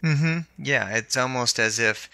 Yeah, it's almost as if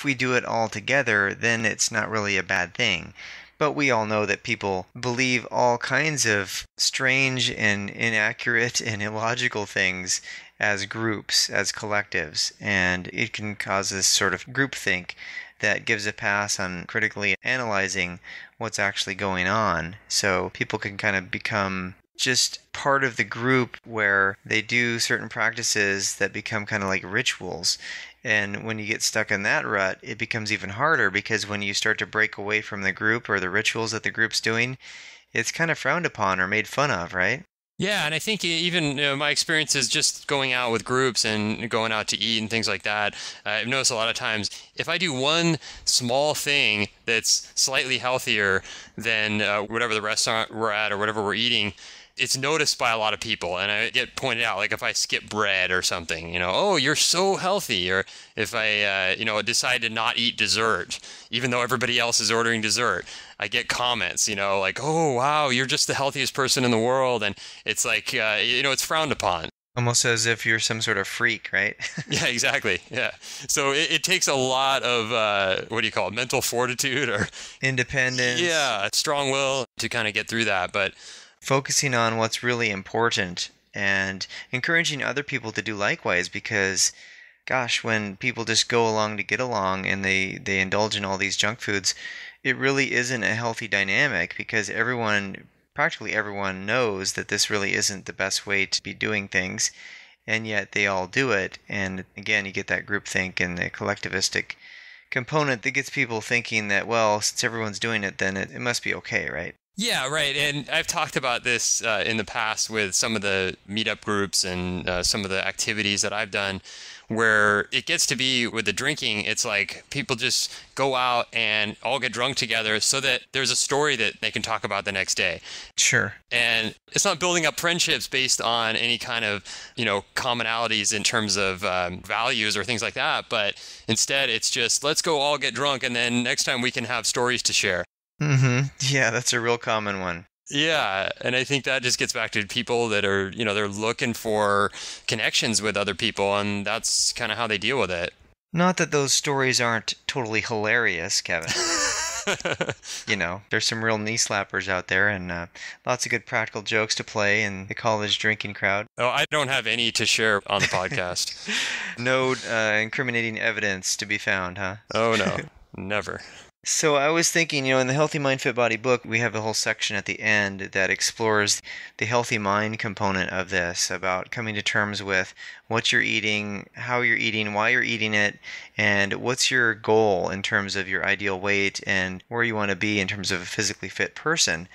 we do it all together, then it's not really a bad thing. But we all know that people believe all kinds of strange and inaccurate and illogical things as groups, as collectives, and it can cause this sort of groupthink that gives a pass on critically analyzing what's actually going on. So people can kind of become just part of the group where they do certain practices that become kind of like rituals. And when you get stuck in that rut, it becomes even harder because when you start to break away from the group or the rituals that the group's doing, it's kind of frowned upon or made fun of, right? Yeah, and I think even my experience is just going out with groups and going out to eat and things like that. I've noticed a lot of times if I do one small thing that's slightly healthier than whatever the restaurant we're at or whatever we're eating, it's noticed by a lot of people, and I get pointed out. Like if I skip bread or something, oh, you're so healthy. Or if I, decide to not eat dessert, even though everybody else is ordering dessert, I get comments, like, oh, wow, you're just the healthiest person in the world. And it's like, it's frowned upon. Almost as if you're some sort of freak, right? Yeah, exactly. Yeah. So it takes a lot of, what do you call it, mental fortitude or, Independence, yeah, strong will to kind of get through that. But focusing on what's really important and encouraging other people to do likewise because gosh, when people just go along to get along and they indulge in all these junk foods, it really isn't a healthy dynamic because practically everyone knows that this really isn't the best way to be doing things, and yet they all do it. And again, you get that groupthink and the collectivistic component that gets people thinking that, well, since everyone's doing it, then it must be okay, right? yeah, right. And I've talked about this in the past with some of the meetup groups and some of the activities that I've done where it gets to be with the drinking, it's like people just go out and all get drunk together so that there's a story that they can talk about the next day. Sure. And it's not building up friendships based on any kind of, commonalities in terms of values or things like that. But instead, it's just let's go all get drunk and then next time we can have stories to share. Yeah, that's a real common one. Yeah, and I think that just gets back to people that are, they're looking for connections with other people, and that's kind of how they deal with it. Not that those stories aren't totally hilarious, Kevin. There's some real knee slappers out there and lots of good practical jokes to play in the college drinking crowd. Oh, I don't have any to share on the podcast. No incriminating evidence to be found, huh? Oh, no, never. So I was thinking, in the Healthy Mind Fit Body book, we have a whole section at the end that explores the healthy mind component of this, about coming to terms with what you're eating, how you're eating, why you're eating it, and what's your goal in terms of your ideal weight and where you want to be in terms of a physically fit person.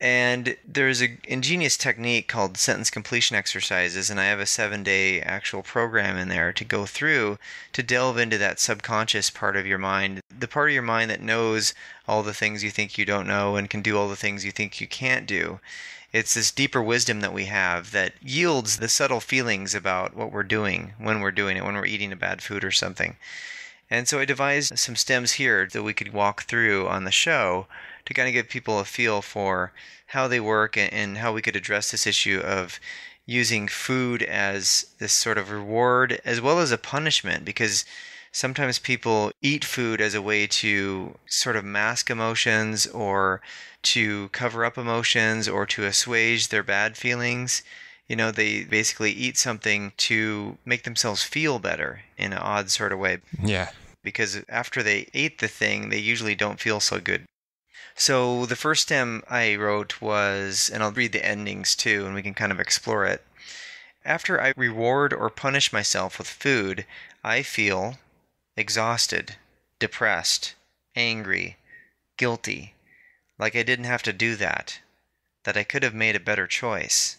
And there's an ingenious technique called sentence completion exercises, and I have a 7-day actual program in there to go through to delve into that subconscious part of your mind, the part of your mind that knows all the things you think you don't know and can do all the things you think you can't do. It's this deeper wisdom that we have that yields the subtle feelings about what we're doing when we're doing it, when we're eating a bad food or something. And so I devised some stems here that we could walk through on the show to kind of give people a feel for how they work and how we could address this issue of using food as this sort of reward as well as a punishment, because sometimes people eat food as a way to sort of mask emotions or to cover up emotions or to assuage their bad feelings. They basically eat something to make themselves feel better in an odd sort of way, Yeah. because after they ate the thing, they usually don't feel so good. So the first stem I wrote was, and I'll read the endings too, and we can kind of explore it. After I reward or punish myself with food, I feel exhausted, depressed, angry, guilty, like I didn't have to do that I could have made a better choice.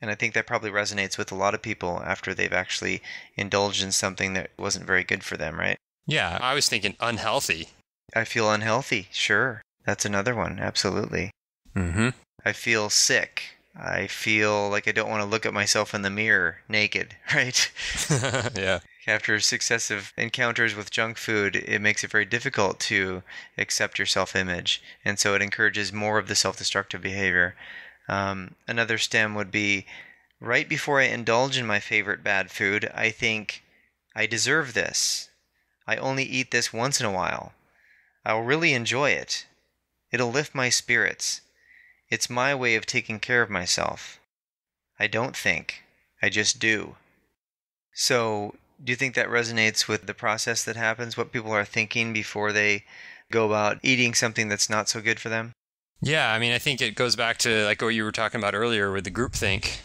And I think that probably resonates with a lot of people after they've actually indulged in something that wasn't very good for them, right? Yeah, I was thinking unhealthy. I feel unhealthy. Sure. That's another one. Absolutely. Mm-hmm. I feel sick. I feel like I don't want to look at myself in the mirror naked, right? Yeah. After successive encounters with junk food, it makes it very difficult to accept your self-image. And so it encourages more of the self-destructive behavior. Another stem would be right before I indulge in my favorite bad food, I think, I deserve this. I only eat this once in a while. I'll really enjoy it. It'll lift my spirits. It's my way of taking care of myself. I don't think. I just do. So, do you think that resonates with the process that happens, what people are thinking before they go about eating something that's not so good for them? Yeah, I mean, I think it goes back to like what you were talking about earlier with the groupthink.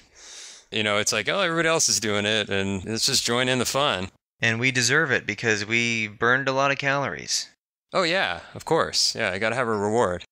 It's like, oh, everybody else is doing it, and let's just join in the fun. And we deserve it because we burned a lot of calories. Oh, yeah, of course. Yeah, I got to have a reward.